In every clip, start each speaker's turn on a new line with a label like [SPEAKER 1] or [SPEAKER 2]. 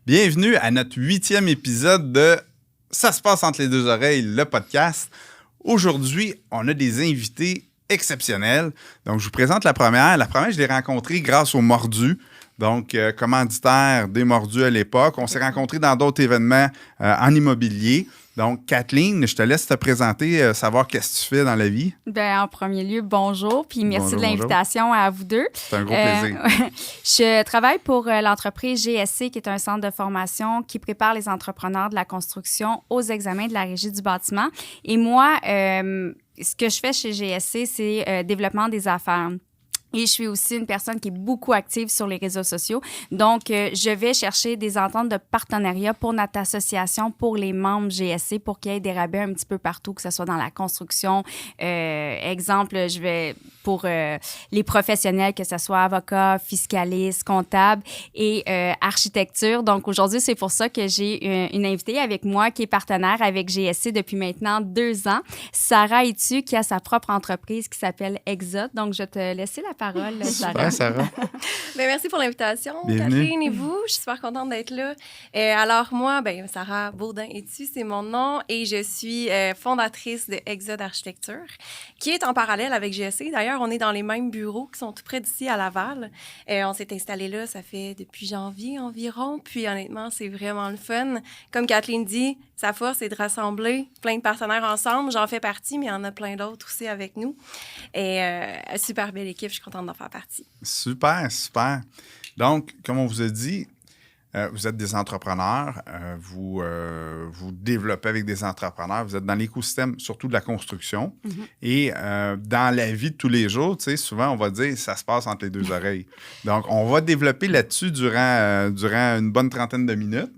[SPEAKER 1] Bienvenue à notre 8e épisode de Ça se passe entre les deux oreilles, le podcast. Aujourd'hui, on a des invités exceptionnels. Donc, je vous présente la première. La première, je l'ai rencontrée grâce au Mordu. Donc, commanditaire des Mordus à l'époque. On s'est rencontrés dans d'autres événements en immobilier. Donc, Kathleen, je te laisse te présenter, savoir qu'est-ce que tu fais dans la vie.
[SPEAKER 2] Bien, en premier lieu, bonjour, puis merci
[SPEAKER 1] Bonjour,
[SPEAKER 2] de l'invitation à vous deux.
[SPEAKER 1] C'est un gros plaisir.
[SPEAKER 2] Je travaille pour l'entreprise GSC, qui est un centre de formation qui prépare les entrepreneurs de la construction aux examens de la Régie du bâtiment. Et moi, ce que je fais chez GSC, c'est développement des affaires. Et je suis aussi une personne qui est beaucoup active sur les réseaux sociaux. Donc, je vais chercher des ententes de partenariat pour notre association, pour les membres GSC, pour qu'il y ait des rabais un petit peu partout, que ce soit dans la construction. Exemple, je vais pour les professionnels, que ce soit avocats, fiscalistes, comptables et architecture. Donc, aujourd'hui, c'est pour ça que j'ai une invitée avec moi qui est partenaire avec GSC depuis maintenant 2 ans. Sarah Etu, qui a sa propre entreprise qui s'appelle Exot. Donc, je vais te laisser la parole, Sarah.
[SPEAKER 1] Super, Sarah.
[SPEAKER 3] Bien, merci pour l'invitation,
[SPEAKER 1] Bienvenue.
[SPEAKER 3] Kathleen et vous. Je suis super contente d'être là. Alors, moi, Sarah Baudin-Etu, c'est mon nom et je suis fondatrice de Exot Architecture, qui est en parallèle avec GSC. D'ailleurs, on est dans les mêmes bureaux qui sont tout près d'ici à Laval. On s'est installé là, ça fait depuis janvier environ. Puis, honnêtement, c'est vraiment le fun. Comme Kathleen dit, sa force, c'est de rassembler plein de partenaires ensemble. J'en fais partie, mais il y en a plein d'autres aussi avec nous. Et super belle équipe, je suis contente d'en faire partie.
[SPEAKER 1] Super, super. Donc, comme on vous a dit, vous êtes des entrepreneurs, vous développez avec des entrepreneurs, vous êtes dans l'écosystème, surtout de la construction. Mm-hmm. Et dans la vie de tous les jours, tu sais, souvent, on va dire, ça se passe entre les deux oreilles. Donc, on va développer là-dessus durant une bonne trentaine de minutes.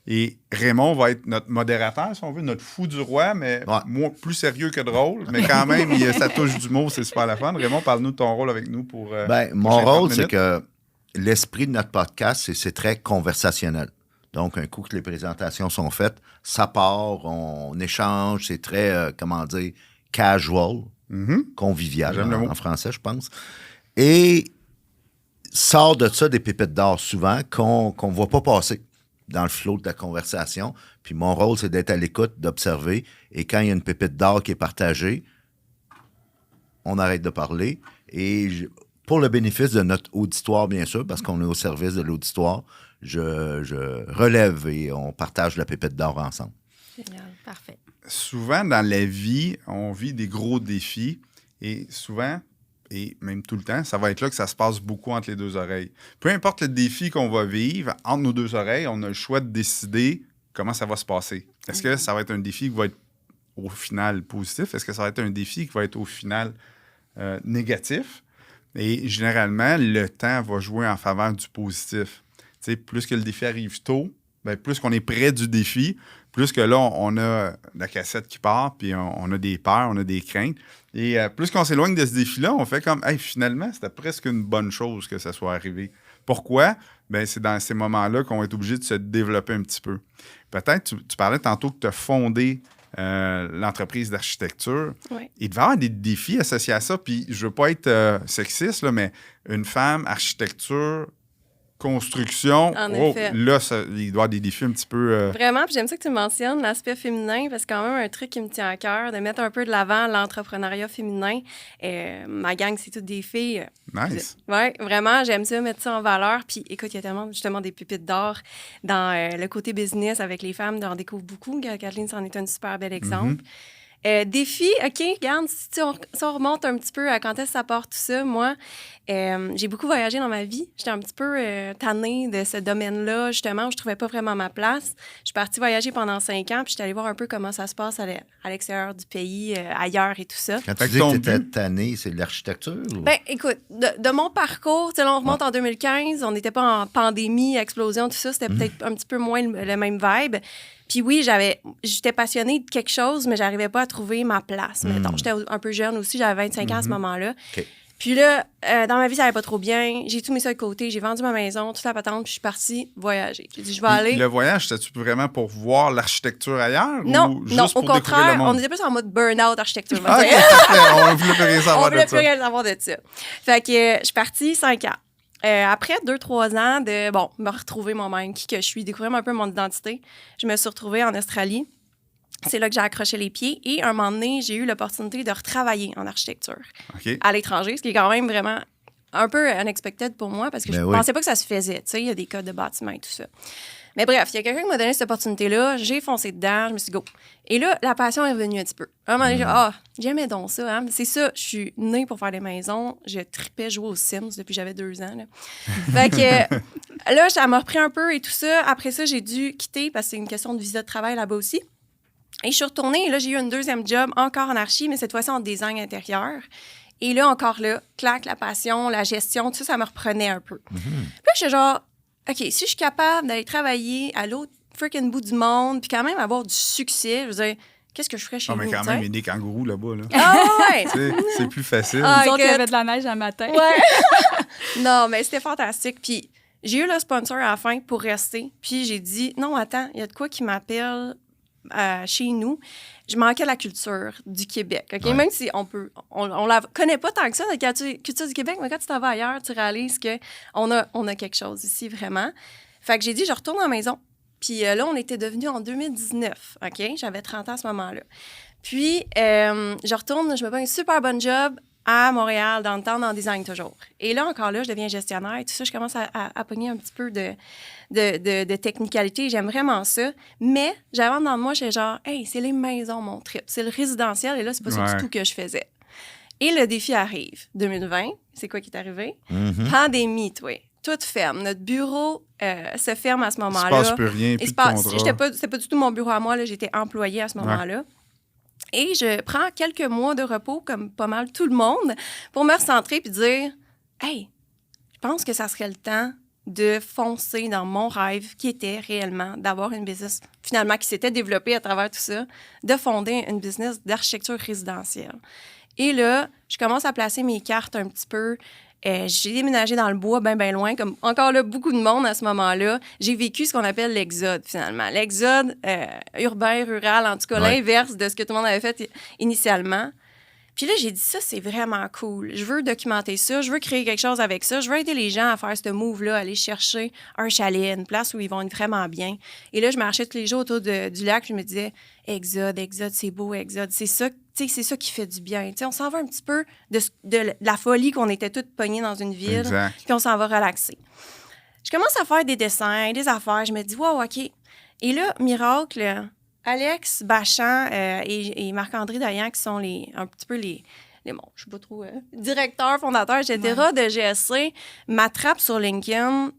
[SPEAKER 1] Et Raymond va être notre modérateur, si on veut, notre fou du roi, mais moi, plus sérieux que drôle. Mais quand même, ça touche du mot, c'est super la fun. Raymond, parle-nous de ton rôle avec nous pour...
[SPEAKER 4] mon rôle, c'est que l'esprit de notre podcast, c'est très conversationnel. Donc, un coup que les présentations sont faites, ça part, on échange, c'est très, casual, convivial en français, je pense. Et sort de ça des pépites d'or souvent qu'on ne voit pas passer dans le flot de la conversation. Puis mon rôle, c'est d'être à l'écoute, d'observer. Et quand il y a une pépite d'or qui est partagée, on arrête de parler. Et pour le bénéfice de notre auditoire, bien sûr, parce qu'on est au service de l'auditoire, je relève et on partage la pépite d'or ensemble.
[SPEAKER 3] Génial, parfait.
[SPEAKER 1] Souvent, dans la vie, on vit des gros défis. Et souvent... et même tout le temps, ça va être là que ça se passe beaucoup entre les deux oreilles. Peu importe le défi qu'on va vivre, entre nos deux oreilles, on a le choix de décider comment ça va se passer. Est-ce que ça va être un défi qui va être au final positif? Est-ce que ça va être un défi qui va être au final négatif? Et généralement, le temps va jouer en faveur du positif. Tu sais, plus que le défi arrive tôt, bien, plus qu'on est près du défi, plus que là, on a la cassette qui part, puis on a des peurs, on a des craintes. Et plus qu'on s'éloigne de ce défi-là, on fait comme, hey, finalement, c'était presque une bonne chose que ça soit arrivé. Pourquoi? Bien, c'est dans ces moments-là qu'on va être obligé de se développer un petit peu. Peut-être, tu parlais tantôt que tu as fondé l'entreprise d'architecture.
[SPEAKER 3] Oui.
[SPEAKER 1] Il devait y avoir des défis associés à ça. Puis, je ne veux pas être sexiste, là, mais une femme, architecture, construction,
[SPEAKER 3] En effet.
[SPEAKER 1] là, il doit y avoir des défis un petit peu...
[SPEAKER 3] Vraiment, puis j'aime ça que tu mentionnes l'aspect féminin, parce que c'est quand même un truc qui me tient à cœur, de mettre un peu de l'avant l'entrepreneuriat féminin. Ma gang, c'est toutes des filles.
[SPEAKER 1] Nice.
[SPEAKER 3] Oui, vraiment, j'aime ça, mettre ça en valeur. Puis écoute, il y a tellement justement des pépites d'or dans le côté business avec les femmes, on découvre beaucoup. Kathleen, c'en est un super bel exemple. Défi, OK, regarde, si on remonte un petit peu à quand est-ce que ça part tout ça, moi, j'ai beaucoup voyagé dans ma vie. J'étais un petit peu tannée de ce domaine-là, justement, où je trouvais pas vraiment ma place. Je suis partie voyager pendant 5 ans, puis j'étais allée voir un peu comment ça se passe à l'extérieur du pays, ailleurs et tout ça.
[SPEAKER 4] Quand tu dis que tu étais tannée, c'est de l'architecture? Ou?
[SPEAKER 3] Ben, écoute, de mon parcours, là, on remonte en 2015, on n'était pas en pandémie, explosion, tout ça, c'était peut-être un petit peu moins le même vibe. Puis oui, j'étais passionnée de quelque chose, mais j'arrivais pas à trouver ma place, mettons. J'étais un peu jeune aussi, j'avais 25 ans à ce moment-là.
[SPEAKER 4] Okay.
[SPEAKER 3] Puis là, dans ma vie, ça allait pas trop bien. J'ai tout mis ça de côté. J'ai vendu ma maison, toute la patente, puis je suis partie voyager. J'ai dit, je vais aller...
[SPEAKER 1] Le voyage, c'était-tu vraiment pour voir l'architecture ailleurs?
[SPEAKER 3] Non,
[SPEAKER 1] ou juste
[SPEAKER 3] non,
[SPEAKER 1] pour
[SPEAKER 3] au contraire, on
[SPEAKER 1] monde?
[SPEAKER 3] était plus en mode burn-out architecture.
[SPEAKER 1] Ah, on ne voulait plus rien savoir
[SPEAKER 3] on
[SPEAKER 1] de
[SPEAKER 3] voulait
[SPEAKER 1] ça.
[SPEAKER 3] plus rien savoir de ça. Fait que je suis partie 5 ans. après 2-3 ans de, me retrouver moi-même, qui que je suis, découvrir un peu mon identité, je me suis retrouvée en Australie. C'est là que j'ai accroché les pieds. Et un moment donné, j'ai eu l'opportunité de retravailler en architecture à l'étranger, ce qui est quand même vraiment un peu unexpected pour moi parce que je pensais pas que ça se faisait. Tu sais, il y a des codes de bâtiment et tout ça. Mais bref, il y a quelqu'un qui m'a donné cette opportunité-là. J'ai foncé dedans. Je me suis dit, go. Et là, la passion est revenue un petit peu. À un moment donné, j'aimais donc ça. Hein? C'est ça, je suis née pour faire des maisons. Je tripais jouer aux Sims depuis que j'avais 2 ans. Là. Fait que là, ça m'a repris un peu et tout ça. Après ça, j'ai dû quitter parce que c'est une question de visa de travail là-bas aussi. Et je suis retournée. Et là, j'ai eu un deuxième job, encore en archi, mais cette fois-ci en design intérieur. Et là, encore là, clac, la passion, la gestion, tout ça, ça me reprenait un peu. Puis là, je suis genre, OK, si je suis capable d'aller travailler à l'autre freaking bout du monde, puis quand même avoir du succès, je veux dire, qu'est-ce que je ferais chez nous?
[SPEAKER 1] Mais quand même, il y a des kangourous là-bas. Là.
[SPEAKER 3] Ah ouais!
[SPEAKER 1] C'est plus facile.
[SPEAKER 2] Nous autres, il y avait de la neige un matin.
[SPEAKER 3] Ouais. Non, mais c'était fantastique. Puis j'ai eu le sponsor à la fin pour rester. Puis j'ai dit, non, attends, il y a de quoi qui m'appelle chez nous. Je manquais la culture du Québec. Okay? Même si on la connaît pas tant que ça, la culture du Québec, mais quand tu t'en vas ailleurs, tu réalises qu'on a quelque chose ici, vraiment. Fait que j'ai dit, je retourne à la maison. Puis là, on était devenus en 2019. OK? J'avais 30 ans à ce moment-là. Puis, je retourne, je me fais un super bon job à Montréal, dans le temps, en design toujours. Et là, encore là, je deviens gestionnaire et tout ça. Je commence à pogner un petit peu de technicalité. J'aime vraiment ça. Mais j'avais dans moi, j'étais genre, hey, c'est les maisons, mon trip. C'est le résidentiel. Et là, c'est pas ça du tout que je faisais. Et le défi arrive. 2020, c'est quoi qui est arrivé? Pandémie, toi. Tout ferme. Notre bureau se ferme à ce moment-là.
[SPEAKER 1] Il se passe plus rien, plus de contrat.
[SPEAKER 3] C'était pas du tout mon bureau à moi. Là. J'étais employée à ce moment-là. Et je prends quelques mois de repos, comme pas mal tout le monde, pour me recentrer puis dire « Hey, je pense que ça serait le temps de foncer dans mon rêve qui était réellement d'avoir une business, finalement, qui s'était développée à travers tout ça, de fonder une business d'architecture résidentielle. » Et là, je commence à placer mes cartes un petit peu. J'ai déménagé dans le bois, bien loin, comme encore là, beaucoup de monde à ce moment-là. J'ai vécu ce qu'on appelle l'exode, finalement. L'exode urbain, rural, en tout cas, l'inverse de ce que tout le monde avait fait initialement. Puis là, j'ai dit, ça, c'est vraiment cool. Je veux documenter ça, je veux créer quelque chose avec ça, je veux aider les gens à faire ce move-là, aller chercher un chalet, une place où ils vont être vraiment bien. Et là, je marchais tous les jours autour du lac, je me disais, Exode, c'est beau, Exode, c'est ça, c'est ça qui fait du bien. T'sais, on s'en va un petit peu de la folie qu'on était toutes pognées dans une ville, puis on s'en va relaxer. Je commence à faire des dessins, des affaires, je me dis, wow, OK. Et là, miracle, Alex Bachand et Marc-André Dayan, qui sont un petit peu les je sais pas trop, directeurs, fondateurs, etc., de GSC, m'attrapent sur LinkedIn,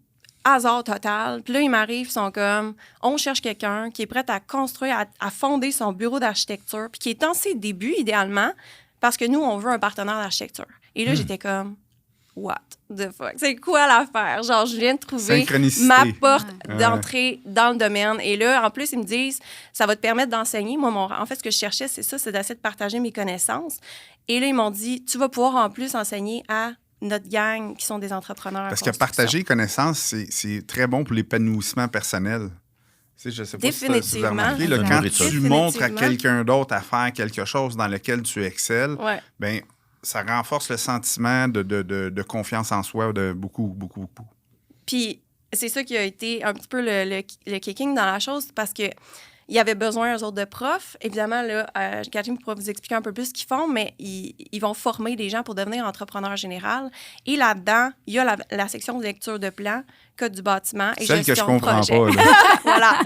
[SPEAKER 3] hasard total. Puis là, ils m'arrivent, ils sont comme, on cherche quelqu'un qui est prêt à construire, à fonder son bureau d'architecture, puis qui est en ses débuts, idéalement, parce que nous, on veut un partenaire d'architecture. Et là, j'étais comme, what the fuck? C'est quoi l'affaire? Genre, je viens de trouver ma porte d'entrée dans le domaine. Et là, en plus, ils me disent, ça va te permettre d'enseigner. Moi, en fait, ce que je cherchais, c'est ça, c'est d'essayer de partager mes connaissances. Et là, ils m'ont dit, tu vas pouvoir en plus enseigner à notre gang qui sont des entrepreneurs.
[SPEAKER 1] Parce que partager les connaissances, c'est très bon pour l'épanouissement personnel. Tu sais, je ne sais pas si tu as remarqué, là, quand tu montres à quelqu'un d'autre à faire quelque chose dans lequel tu excelles, ben ça renforce le sentiment de confiance en soi de beaucoup, beaucoup, beaucoup.
[SPEAKER 3] Puis, c'est ça qui a été un petit peu le kicking dans la chose, parce que il y avait besoin, eux autres, de profs. Évidemment, là, Catherine pourra vous expliquer un peu plus ce qu'ils font, mais ils vont former des gens pour devenir entrepreneurs général. Et là-dedans, il y a la section de lecture de plan, code du bâtiment et
[SPEAKER 1] celle
[SPEAKER 3] gestion
[SPEAKER 1] que je comprends
[SPEAKER 3] de projet.
[SPEAKER 1] pas. Là.
[SPEAKER 3] Voilà.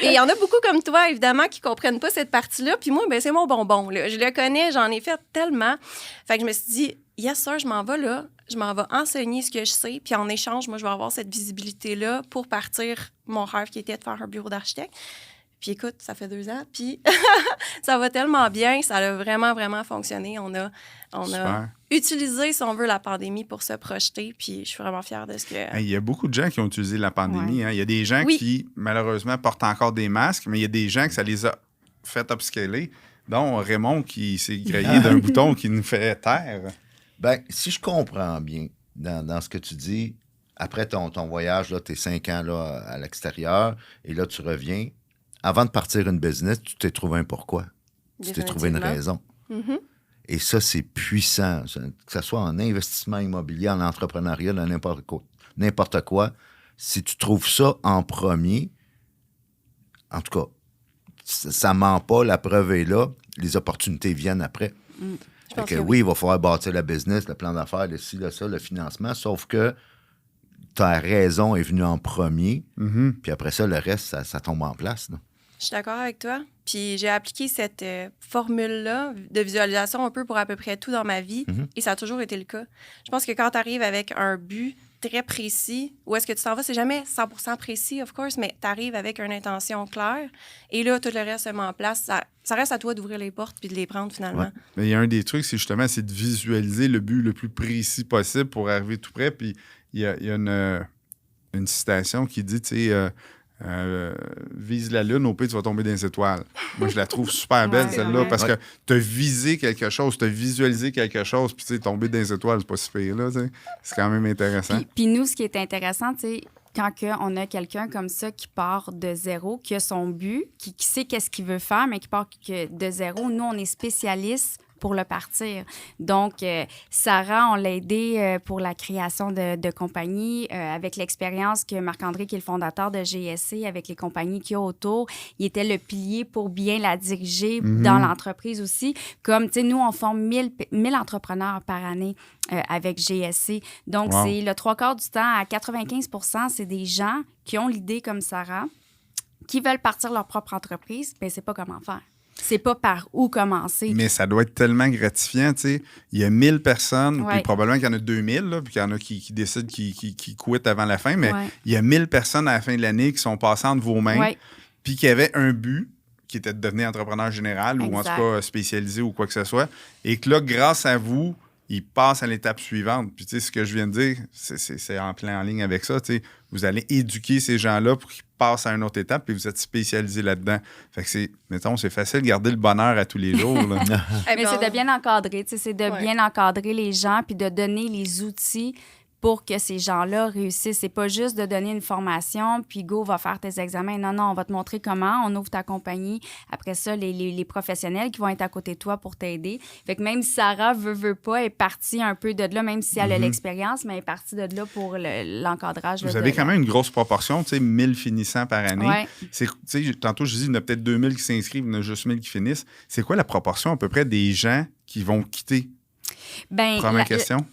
[SPEAKER 3] Et il y en a beaucoup comme toi, évidemment, qui comprennent pas cette partie-là. Puis moi, ben c'est mon bonbon. Là. Je le connais, j'en ai fait tellement. Fait que je me suis dit, yes, sir, je m'en vais là. Je m'en vais enseigner ce que je sais. Puis en échange, moi, je vais avoir cette visibilité-là pour partir mon rêve qui était de faire un bureau d'architecte. Puis écoute, ça fait 2 ans, puis ça va tellement bien, ça a vraiment, vraiment fonctionné. On a utilisé, si on veut, la pandémie pour se projeter, puis je suis vraiment fière de ce que...
[SPEAKER 1] Il y a beaucoup de gens qui ont utilisé la pandémie. Hein. Il y a des gens qui, malheureusement, portent encore des masques, mais il y a des gens que ça les a fait upscaler, dont Raymond qui s'est grillé d'un bouton qui nous fait taire.
[SPEAKER 4] Bien, si je comprends bien dans ce que tu dis, après ton voyage, tes 5 ans là, à l'extérieur, et là, tu reviens... Avant de partir une business, tu t'es trouvé un pourquoi. Tu t'es trouvé une raison.
[SPEAKER 3] Mm-hmm.
[SPEAKER 4] Et ça, c'est puissant. Que ce soit en investissement immobilier, en entrepreneuriat, dans n'importe quoi. n'importe quoi. Si tu trouves ça en premier, en tout cas, ça ment pas, la preuve est là, les opportunités viennent après. Fait que oui, il va falloir bâtir la business, le plan d'affaires, le ci, le ça, le financement, sauf que ta raison est venue en premier, puis après ça, le reste, ça tombe en place. Là.
[SPEAKER 3] Je suis d'accord avec toi. Puis j'ai appliqué cette formule-là de visualisation un peu pour à peu près tout dans ma vie et ça a toujours été le cas. Je pense que quand tu arrives avec un but très précis, où est-ce que tu t'en vas, c'est jamais 100% précis, of course, mais tu arrives avec une intention claire et là, tout le reste se met en place. Ça reste à toi d'ouvrir les portes puis de les prendre finalement.
[SPEAKER 1] Ouais. Mais il y a un des trucs, c'est de visualiser le but le plus précis possible pour arriver tout près. Puis il y a une citation qui dit, tu sais, vise la lune, au pire, tu vas tomber dans les étoiles. Moi, je la trouve super belle, celle-là, parce que tu as visé quelque chose, tu as visualisé quelque chose, puis tu sais, tomber dans les étoiles, c'est pas si pire, là, tu sais. C'est quand même intéressant.
[SPEAKER 2] Puis nous, ce qui est intéressant, tu sais, quand on a quelqu'un comme ça qui part de zéro, qui a son but, qui sait qu'est-ce qu'il veut faire, mais qui part de zéro, nous, on est spécialistes pour le partir. Donc, Sarah, on l'a aidé pour la création de compagnie avec l'expérience que Marc-André, qui est le fondateur de GSC, avec les compagnies qu'il y a autour, il était le pilier pour bien la diriger dans l'entreprise aussi. Comme, tu sais, nous, on forme 1000 entrepreneurs par année avec GSC. Donc, c'est le 3/4 du temps, à 95%, c'est des gens qui ont l'idée comme Sarah, qui veulent partir leur propre entreprise, mais c'est pas comment faire. C'est pas par où commencer.
[SPEAKER 1] Mais ça doit être tellement gratifiant, tu sais. Il y a 1000 personnes, puis probablement qu'il y en a 2000, là, puis qu'il y en a qui décident qui quittent avant la fin, mais il y a 1000 personnes à la fin de l'année qui sont passées entre vos mains, puis qui avaient un but, qui était de devenir entrepreneur général ou en tout cas spécialisé ou quoi que ce soit, et que là, grâce à vous, ils passent à l'étape suivante. Puis, tu sais, ce que je viens de dire, c'est en plein en ligne avec ça. Tu sais, vous allez éduquer ces gens-là pour qu'ils passent à une autre étape, puis vous êtes spécialisé là-dedans. Fait que c'est facile de garder le bonheur à tous les jours. Là.
[SPEAKER 2] Mais c'est de bien encadrer, tu sais, c'est de bien encadrer les gens, puis de donner les outils pour que ces gens-là réussissent. C'est pas juste de donner une formation, puis go, va faire tes examens. Non, on va te montrer comment, on ouvre ta compagnie. Après ça, les professionnels qui vont être à côté de toi pour t'aider. Fait que même si Sarah veut pas, est partie un peu de là, même si elle a l'expérience, mais elle est partie de là pour l'encadrage.
[SPEAKER 1] Vous avez quand même une grosse proportion, tu sais, 1000 finissants par année. Ouais. Tantôt, je dis, il y en a peut-être 2000 qui s'inscrivent, il y en a juste 1000 qui finissent. C'est quoi la proportion à peu près des gens qui vont quitter? Première question.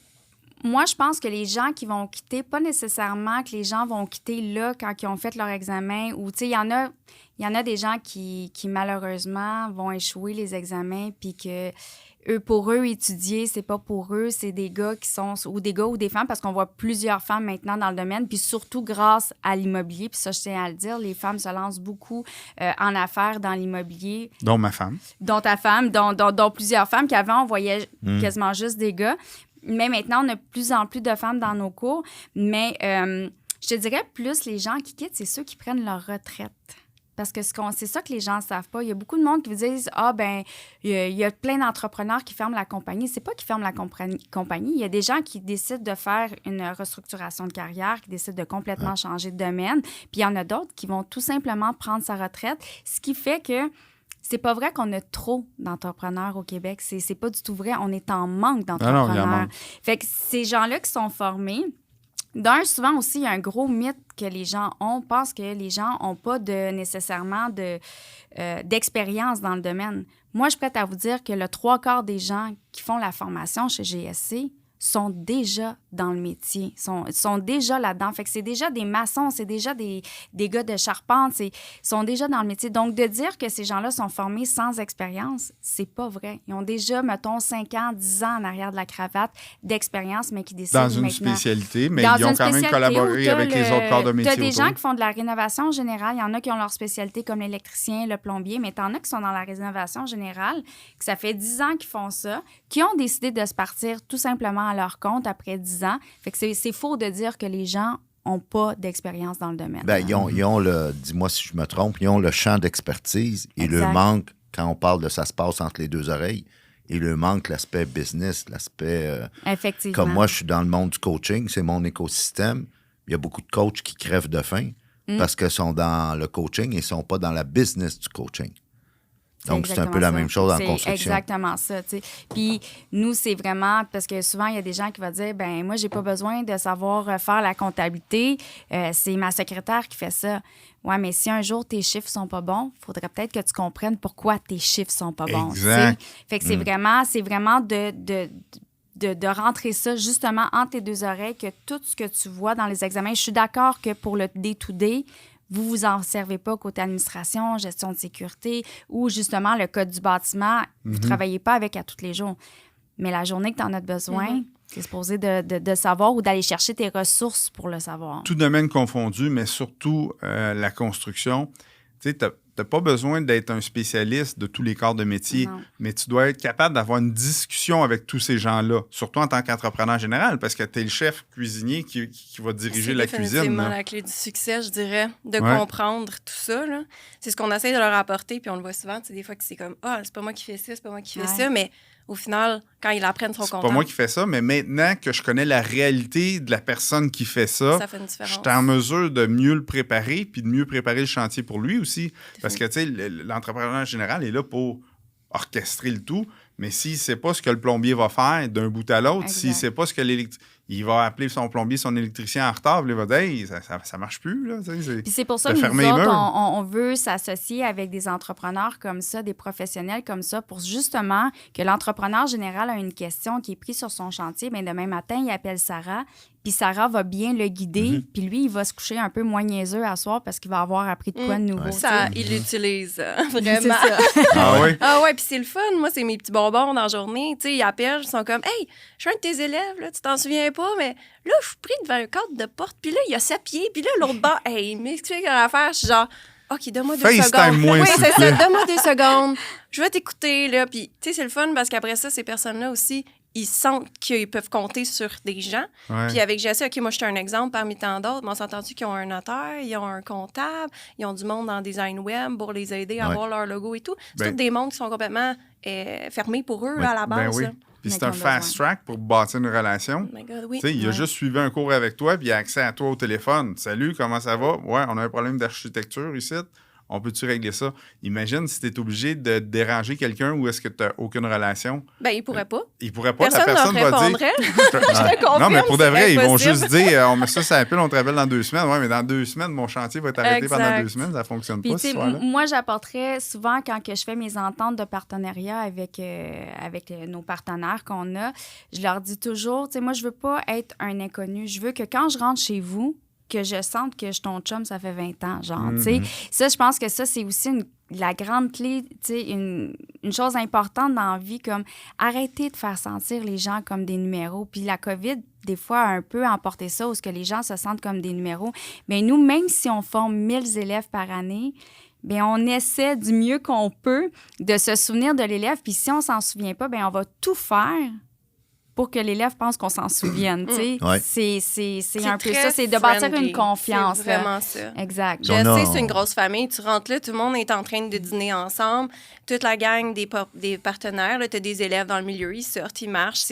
[SPEAKER 2] Moi, je pense que les gens qui vont quitter, pas nécessairement que les gens vont quitter là quand ils ont fait leur examen ou, tu sais, il y en a des gens qui malheureusement vont échouer les examens puis que pour eux, étudier, c'est pas pour eux, c'est des gars qui sont, ou des gars ou des femmes, parce qu'on voit plusieurs femmes maintenant dans le domaine, puis surtout grâce à l'immobilier, puis ça, je tiens à le dire, les femmes se lancent beaucoup en affaires dans l'immobilier.
[SPEAKER 1] Dont ma femme.
[SPEAKER 2] Dont ta femme, dont plusieurs femmes, qu'avant, on voyait quasiment juste des gars. Mais maintenant, on a de plus en plus de femmes dans nos cours. Mais je te dirais, plus les gens qui quittent, c'est ceux qui prennent leur retraite. Parce que c'est ça que les gens ne savent pas. Il y a beaucoup de monde qui vous disent « Ah, ben il y a plein d'entrepreneurs qui ferment la compagnie. » C'est pas qu'ils ferment la compagnie. Il y a des gens qui décident de faire une restructuration de carrière, qui décident de complètement changer de domaine. Puis il y en a d'autres qui vont tout simplement prendre sa retraite, ce qui fait que c'est pas vrai qu'on a trop d'entrepreneurs au Québec. C'est pas du tout vrai. On est en manque d'entrepreneurs.
[SPEAKER 1] Alors, il y en manque.
[SPEAKER 2] Fait que ces gens-là qui sont formés, souvent aussi, il y a un gros mythe que les gens ont. Pensent que les gens n'ont pas nécessairement d'expérience dans le domaine. Moi, je suis prête à vous dire que le 3/4 des gens qui font la formation chez GSC sont déjà dans le métier, sont déjà là-dedans. Fait que c'est déjà des maçons, c'est déjà des gars de charpente, sont déjà dans le métier. Donc, de dire que ces gens-là sont formés sans expérience, c'est pas vrai. Ils ont déjà, mettons, 5 ans, 10 ans en arrière de la cravate d'expérience, mais qui décident
[SPEAKER 1] maintenant... Dans une spécialité, mais
[SPEAKER 2] ils
[SPEAKER 1] ont quand même collaboré avec les autres corps de métier.
[SPEAKER 2] Tu as des gens qui font de la rénovation générale. Il y en a qui ont leur spécialité comme l'électricien, le plombier, mais tu en as qui sont dans la rénovation générale, que ça fait 10 ans qu'ils font ça, qui ont décidé de se partir tout simplement à leur compte après 10 ans. Fait que c'est faux de dire que les gens n'ont pas d'expérience dans le domaine.
[SPEAKER 4] Bien, ils ont dis-moi si je me trompe, ils ont le champ d'expertise et le manque, quand on parle de ça se passe entre les deux oreilles, il leur manque l'aspect business, l'aspect...
[SPEAKER 2] Effectivement.
[SPEAKER 4] Comme moi, je suis dans le monde du coaching, c'est mon écosystème. Il y a beaucoup de coachs qui crèvent de faim parce qu'ils sont dans le coaching et ne sont pas dans la business du coaching. Donc, c'est un peu la même chose en construction.
[SPEAKER 2] C'est exactement ça, tu sais. Puis nous, c'est vraiment... Parce que souvent, il y a des gens qui vont dire, ben moi, j'ai pas besoin de savoir faire la comptabilité. C'est ma secrétaire qui fait ça. Ouais, mais si un jour tes chiffres sont pas bons, il faudrait peut-être que tu comprennes pourquoi tes chiffres sont pas bons.
[SPEAKER 1] Exact.
[SPEAKER 2] T'sais. Fait que c'est vraiment de rentrer ça justement entre tes deux oreilles, que tout ce que tu vois dans les examens, je suis d'accord que pour le day-to-day, vous en servez pas côté administration, gestion de sécurité ou justement le code du bâtiment, vous travaillez pas avec à tous les jours. Mais la journée que tu en as besoin, c'est supposé de savoir ou d'aller chercher tes ressources pour le savoir.
[SPEAKER 1] Tout domaine confondu, mais surtout la construction. Tu sais, tu n'as pas besoin d'être un spécialiste de tous les corps de métier, mais tu dois être capable d'avoir une discussion avec tous ces gens-là, surtout en tant qu'entrepreneur général, parce que tu es le chef cuisinier qui va diriger la cuisine. C'est
[SPEAKER 3] définitivement la clé du succès, je dirais, de comprendre tout ça. Là. C'est ce qu'on essaie de leur apporter, puis on le voit souvent. Des fois que c'est comme « Ah, c'est pas moi qui fais ça, c'est pas moi qui fais ça », mais au final, quand ils l'apprennent, ils sont contents.
[SPEAKER 1] C'est pas moi qui fais ça, mais maintenant que je connais la réalité de la personne qui fait ça
[SPEAKER 3] fait une différence.
[SPEAKER 1] Je suis en mesure de mieux le préparer puis de mieux préparer le chantier pour lui aussi. Parce que, tu sais, l'entrepreneur général est là pour orchestrer le tout, mais s'il ne sait pas ce que le plombier va faire d'un bout à l'autre, s'il ne sait pas ce que il va appeler son plombier, son électricien en retard, puis il va dire hey, ça marche plus. Là,
[SPEAKER 2] puis c'est pour ça que nous autres, on veut s'associer avec des entrepreneurs comme ça, des professionnels comme ça, pour justement que l'entrepreneur général a une question qui est prise sur son chantier. Bien, demain matin, il appelle Sarah, puis Sarah va bien le guider, puis lui, il va se coucher un peu moins niaiseux à soir parce qu'il va avoir appris de quoi de nouveau.
[SPEAKER 3] Ça, il l'utilise vraiment.
[SPEAKER 1] C'est ça. Ah oui?
[SPEAKER 3] Ah ouais, puis c'est le fun. Moi, c'est mes petits bonbons dans la journée. Tu sais, ils appellent, ils sont comme « Hey, je suis un de tes élèves, là, tu t'en souviens pas, mais là, je suis pris devant un cadre de porte, puis là, il y a 7 pieds, puis là, l'autre bas, hey, il m'explique une affaire. Je suis genre « OK, donne-moi 2 secondes. »
[SPEAKER 1] Oui,
[SPEAKER 3] c'est ça, donne-moi 2 secondes. Je vais t'écouter, là. Puis, tu sais, c'est le fun parce qu'après ça, ces personnes-là aussi, ils sentent qu'ils peuvent compter sur des gens.
[SPEAKER 1] Ouais.
[SPEAKER 3] Puis avec GSC, OK, moi, je suis un exemple parmi tant d'autres, mais on s'est entendu qu'ils ont un notaire, ils ont un comptable, ils ont du monde en design web pour les aider à avoir leur logo et tout. C'est tous des mondes qui sont complètement fermés pour eux là, à la base.
[SPEAKER 1] Oui. Puis c'est un fast track pour bâtir une relation.
[SPEAKER 3] Oh my God, oui.
[SPEAKER 1] Il a juste suivi un cours avec toi, puis il a accès à toi au téléphone. Salut, comment ça va? Ouais, on a un problème d'architecture ici. On peut-tu régler ça? Imagine si tu es obligé de déranger quelqu'un ou est-ce que tu n'as aucune relation?
[SPEAKER 3] Ben, il pourrait pas.
[SPEAKER 1] Il pourrait pas.
[SPEAKER 3] Personne
[SPEAKER 1] la personne va dire.
[SPEAKER 3] Je te confirme,
[SPEAKER 1] non, mais pour de vrai, ils vont
[SPEAKER 3] impossible.
[SPEAKER 1] juste dire on met ça sur la pile, on te rappelle dans 2 semaines. Oui, mais dans 2 semaines, mon chantier va être arrêté pendant 2 semaines. Ça ne fonctionne pas, ce soir-là.
[SPEAKER 2] Moi, j'apporterais souvent, quand que je fais mes ententes de partenariat avec nos partenaires qu'on a, je leur dis toujours, moi, je veux pas être un inconnu. Je veux que quand je rentre chez vous, que je sente que je suis ton chum, ça fait 20 ans, genre, tu sais. Ça, je pense que ça, c'est aussi la grande clé, tu sais, une chose importante dans la vie, comme arrêter de faire sentir les gens comme des numéros. Puis la COVID, des fois, a un peu emporté ça, où ce que les gens se sentent comme des numéros. Mais nous, même si on forme 1000 élèves par année, bien, on essaie du mieux qu'on peut de se souvenir de l'élève. Puis si on s'en souvient pas, bien, on va tout faire pour que l'élève pense qu'on s'en souvienne, tu sais.
[SPEAKER 4] Ouais.
[SPEAKER 2] C'est un peu ça, c'est de bâtir une confiance.
[SPEAKER 3] C'est vraiment ça.
[SPEAKER 2] Exact.
[SPEAKER 3] Je sais, c'est une grosse famille. Tu rentres là, tout le monde est en train de dîner ensemble. Toute la gang des partenaires, tu as des élèves dans le milieu, ils sortent, ils marchent.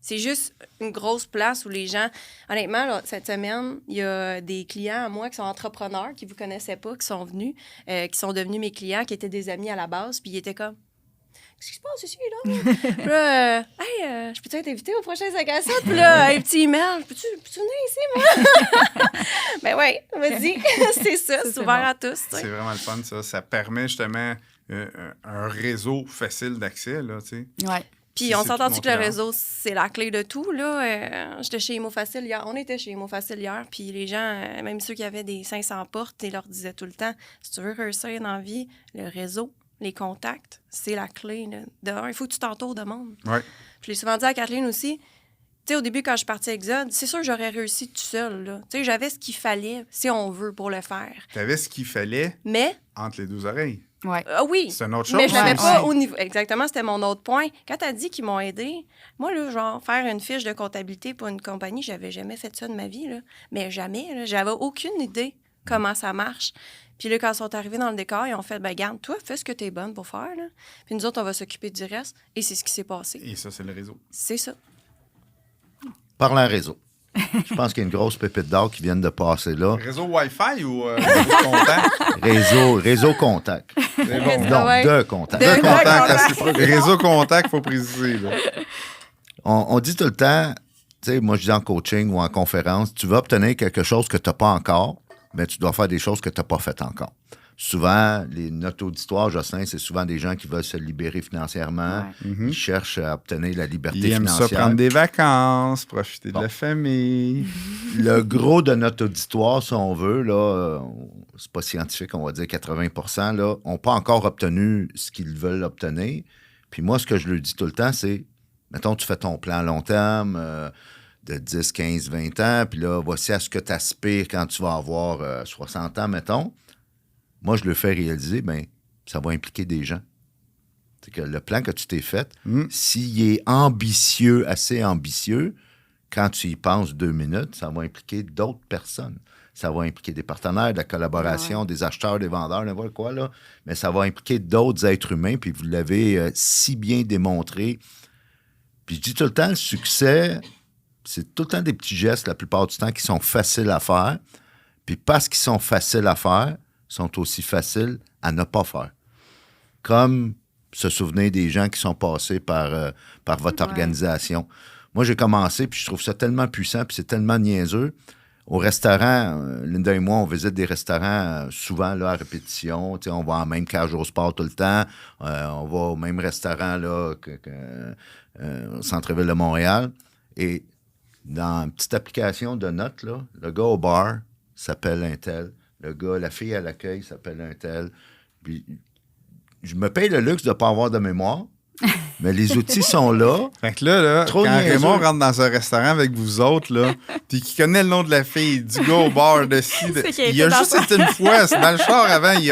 [SPEAKER 3] C'est juste une grosse place où les gens... Honnêtement, là, cette semaine, il y a des clients à moi qui sont entrepreneurs, qui ne vous connaissaient pas, qui sont venus, qui sont devenus mes clients, qui étaient des amis à la base, puis ils étaient comme... Qu'est-ce qui se passe ici, là? Puis là, hey, je peux-tu être invité au prochain 5 à 7? Puis là, un petit email, peux-tu venir ici, moi? Ben oui, vas-y. C'est ça, c'est ouvert à tous.
[SPEAKER 1] C'est vraiment le fun, ça. Ça permet justement un réseau facile d'accès, là, tu sais.
[SPEAKER 2] Ouais.
[SPEAKER 3] Puis on s'entend-tu que le réseau, c'est la clé de tout, là? J'étais chez Imo Facile hier. On était chez Imo Facile hier, puis les gens, même ceux qui avaient des 500 portes, ils leur disaient tout le temps, si tu veux réussir dans la vie, le réseau, les contacts, c'est la clé. Il faut que tu t'entoures de monde.
[SPEAKER 1] Ouais.
[SPEAKER 3] Je l'ai souvent dit à Kathleen aussi. Tu sais, au début, quand je suis partie à Exode, c'est sûr que j'aurais réussi tout seul. Tu sais, j'avais ce qu'il fallait, si on veut, pour le faire.
[SPEAKER 1] Tu avais ce qu'il fallait entre les 2 oreilles.
[SPEAKER 2] Ouais.
[SPEAKER 3] Oui.
[SPEAKER 1] C'est une autre chose.
[SPEAKER 3] Mais je l'avais pas au niveau... Exactement, c'était mon autre point. Quand tu as dit qu'ils m'ont aidé, moi, là, genre, faire une fiche de comptabilité pour une compagnie, j'avais jamais fait ça de ma vie. Là. Mais jamais. Là, j'avais aucune idée comment ça marche. Puis là, quand ils sont arrivés dans le décor, ils ont fait, ben garde, toi, fais ce que tu es bonne pour faire. Là. Puis nous autres, on va s'occuper du reste. Et c'est ce qui s'est passé.
[SPEAKER 1] Et ça, c'est le réseau.
[SPEAKER 3] C'est ça.
[SPEAKER 4] Parlant réseau. Je pense qu'il y a une grosse pépite d'or qui vient de passer là.
[SPEAKER 1] Réseau Wi-Fi ou réseau contact?
[SPEAKER 4] Réseau contact.
[SPEAKER 1] C'est bon.
[SPEAKER 4] Non,
[SPEAKER 3] ouais.
[SPEAKER 4] de contact.
[SPEAKER 1] De contact. Réseau contact, il faut préciser. Là.
[SPEAKER 4] On dit tout le temps, tu sais, moi je dis en coaching ou en conférence, tu vas obtenir quelque chose que tu n'as pas encore, mais tu dois faire des choses que tu n'as pas faites encore. Souvent, notre auditoire, Jocelyn, c'est souvent des gens qui veulent se libérer financièrement.
[SPEAKER 2] Ouais.
[SPEAKER 4] Ils cherchent à obtenir la liberté
[SPEAKER 1] Ils aiment
[SPEAKER 4] financière.
[SPEAKER 1] ça prendre des vacances, profiter de la famille.
[SPEAKER 4] Le gros de notre auditoire, si on veut, là, c'est pas scientifique, on va dire 80 là, n'ont pas encore obtenu ce qu'ils veulent obtenir. Puis moi, ce que je leur dis tout le temps, c'est, mettons, tu fais ton plan à long terme de 10, 15, 20 ans, puis là, voici à ce que tu aspires quand tu vas avoir 60 ans, mettons. Moi, je le fais réaliser, bien, ça va impliquer des gens. C'est que le plan que tu t'es fait, s'il est ambitieux, assez ambitieux, quand tu y penses 2 minutes, ça va impliquer d'autres personnes. Ça va impliquer des partenaires, de la collaboration, des acheteurs, des vendeurs, n'importe quoi, là. Mais ça va impliquer d'autres êtres humains, puis vous l'avez si bien démontré. Puis je dis tout le temps, le succès, c'est tout le temps des petits gestes, la plupart du temps, qui sont faciles à faire. Puis parce qu'ils sont faciles à faire, sont aussi faciles à ne pas faire. Comme se souvenir des gens qui sont passés par votre organisation. Moi, j'ai commencé, puis je trouve ça tellement puissant, puis c'est tellement niaiseux. Au restaurant, Linda et moi, on visite des restaurants souvent là, à répétition. On va en même cage au sport tout le temps. On va au même restaurant là, au centre-ville de Montréal. Et dans une petite application de notes, là, le gars au bar s'appelle un tel. La fille à l'accueil s'appelle un tel. Puis, je me paye le luxe de ne pas avoir de mémoire, mais les outils sont là.
[SPEAKER 1] Fait que là
[SPEAKER 4] Trop
[SPEAKER 1] quand
[SPEAKER 4] niaiseux.
[SPEAKER 1] Raymond rentre dans un restaurant avec vous autres, là, puis qu'il connaît le nom de la fille, du gars au bar, de ci,
[SPEAKER 2] C'est qu'il a
[SPEAKER 1] il a
[SPEAKER 2] été dans
[SPEAKER 1] juste
[SPEAKER 2] ça.
[SPEAKER 1] été une fois, c'est dans le char avant, il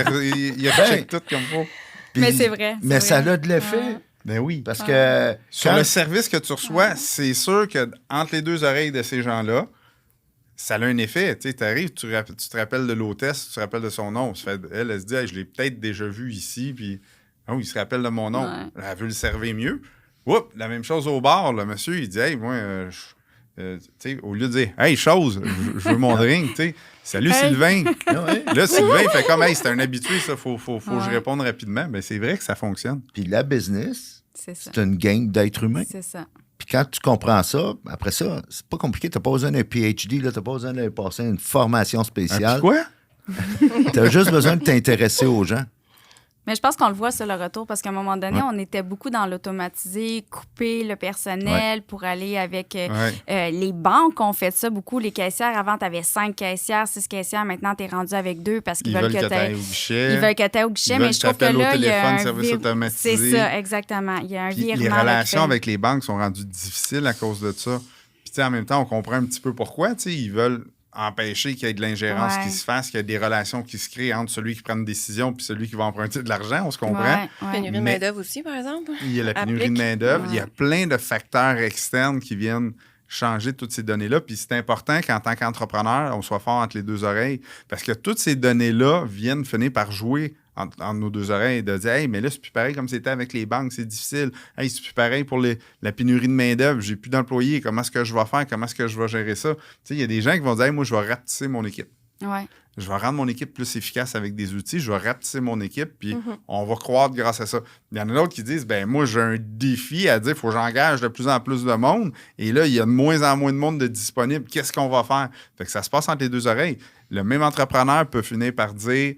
[SPEAKER 1] recheck tout comme faut.
[SPEAKER 4] Puis-
[SPEAKER 2] Mais c'est vrai.
[SPEAKER 4] Mais
[SPEAKER 2] c'est
[SPEAKER 4] ça
[SPEAKER 2] vrai.
[SPEAKER 4] a de l'effet.
[SPEAKER 2] Ouais.
[SPEAKER 1] Ben oui.
[SPEAKER 4] Parce que
[SPEAKER 1] Sur
[SPEAKER 4] quand-
[SPEAKER 1] le service que tu reçois, c'est sûr que entre les deux oreilles de ces gens-là, ça a un effet. Tu sais, t'arrives, tu te rappelles de l'hôtesse, tu te rappelles de son nom. Elle se dit, hey, je l'ai peut-être déjà vu ici, puis oh, il se rappelle de mon nom.
[SPEAKER 2] Ouais.
[SPEAKER 1] Elle veut le servir mieux. Oups, la même chose au bar. Le monsieur, il dit, hey, moi, tu sais, au lieu de dire, hey, chose, je veux mon drink, tu sais, salut
[SPEAKER 2] Hey.
[SPEAKER 1] Sylvain.
[SPEAKER 4] Ouais.
[SPEAKER 1] Là, Sylvain, il fait comme, hey, c'est un habitué, ça, faut que je
[SPEAKER 2] Ouais.
[SPEAKER 1] réponde rapidement. Ben, c'est vrai que ça fonctionne.
[SPEAKER 4] Puis la business,
[SPEAKER 2] C'est ça.
[SPEAKER 4] c'est une gang d'êtres humains.
[SPEAKER 2] C'est ça.
[SPEAKER 4] Puis quand tu comprends ça, après ça, c'est pas compliqué. Tu n'as pas besoin d'un PhD, tu n'as pas besoin d'aller passer une formation
[SPEAKER 1] Ah,
[SPEAKER 4] spéciale.
[SPEAKER 1] puis quoi?
[SPEAKER 4] Tu as juste besoin de t'intéresser aux gens.
[SPEAKER 2] Mais je pense qu'on le voit sur le retour parce qu'à un moment donné,
[SPEAKER 4] Ouais.
[SPEAKER 2] on était beaucoup dans l'automatisé, couper le personnel pour aller avec
[SPEAKER 1] Ouais.
[SPEAKER 2] les banques. On fait ça beaucoup. Les caissières, avant, tu avais 5 caissières, 6 caissières. Maintenant, tu es rendu avec 2 parce qu'ils
[SPEAKER 1] Ils veulent que tu
[SPEAKER 2] t'ailles-
[SPEAKER 1] ailles au guichet.
[SPEAKER 2] Ils veulent que tu ailles au guichet,
[SPEAKER 1] Ils
[SPEAKER 2] mais
[SPEAKER 1] veulent
[SPEAKER 2] je trouve que
[SPEAKER 1] t'appeler au
[SPEAKER 2] là, il y a
[SPEAKER 1] téléphone,
[SPEAKER 2] un
[SPEAKER 1] service automatisé.
[SPEAKER 2] C'est ça, exactement. Il y a un
[SPEAKER 1] Puis
[SPEAKER 2] virement.
[SPEAKER 1] les
[SPEAKER 2] là,
[SPEAKER 1] relations
[SPEAKER 2] qui fait-
[SPEAKER 1] avec les banques sont rendues difficiles à cause de ça. Puis tu sais, en même temps, on comprend un petit peu pourquoi. Tu sais, ils veulent empêcher qu'il y ait de l'ingérence
[SPEAKER 2] Ouais.
[SPEAKER 1] qui se fasse, qu'il y ait des relations qui se créent entre celui qui prend une décision et celui qui va emprunter de l'argent. On se comprend.
[SPEAKER 2] Ouais, ouais.
[SPEAKER 3] Pénurie de
[SPEAKER 1] Mais-
[SPEAKER 3] main-d'œuvre aussi, par exemple.
[SPEAKER 1] Il y a la pénurie de
[SPEAKER 3] Applique.
[SPEAKER 1] main-d'œuvre.
[SPEAKER 2] Ouais.
[SPEAKER 1] Il y a plein de facteurs externes qui viennent changer toutes ces données-là. Puis c'est important qu'en tant qu'entrepreneur, on soit fort entre les deux oreilles. Parce que toutes ces données-là viennent finir par jouer entre nos deux oreilles, de dire, hey, mais là, c'est plus pareil comme c'était avec les banques, c'est difficile. Hey, c'est plus pareil pour la pénurie de main-d'œuvre, j'ai plus d'employés, comment est-ce que je vais faire, comment est-ce que je vais gérer ça? Tu sais, il y a des gens qui vont dire, hey, moi, je vais rapetisser mon équipe.
[SPEAKER 2] Ouais.
[SPEAKER 1] Je vais rendre mon équipe plus efficace avec des outils, je vais rapetisser mon équipe, puis on va croître grâce à ça. Il y en a d'autres qui disent, ben moi, j'ai un défi à dire, il faut que j'engage de plus en plus de monde, et là, il y a de moins en moins de monde de disponible. Qu'est-ce qu'on va faire? Fait que ça se passe entre les deux oreilles. Le même entrepreneur peut finir par dire,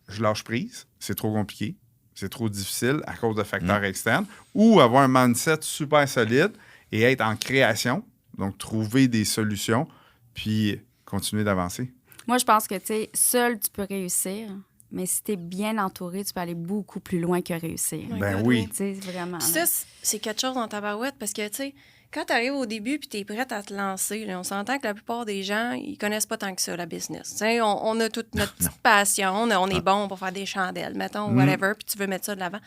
[SPEAKER 1] je lâche prise, c'est trop compliqué, c'est trop difficile à cause de facteurs externes, ou avoir un mindset super solide et être en création, donc trouver des solutions, puis continuer d'avancer.
[SPEAKER 2] Moi, je pense que, tu sais, seul, tu peux réussir, mais si tu es bien entouré, tu peux aller beaucoup plus loin que réussir.
[SPEAKER 3] Ouais.
[SPEAKER 1] Ben oui.
[SPEAKER 2] Tu sais, vraiment.
[SPEAKER 3] Puis
[SPEAKER 2] là.
[SPEAKER 3] ça, c'est quelque chose dans ta barouette parce que, tu sais, quand tu arrives au début puis tu es prête à te lancer, là, on s'entend que la plupart des gens, ils connaissent pas tant que ça, la business. Tu sais, on a toute notre petite passion, on est bon pour faire des chandelles, mettons, whatever, puis tu veux mettre ça de l'avant.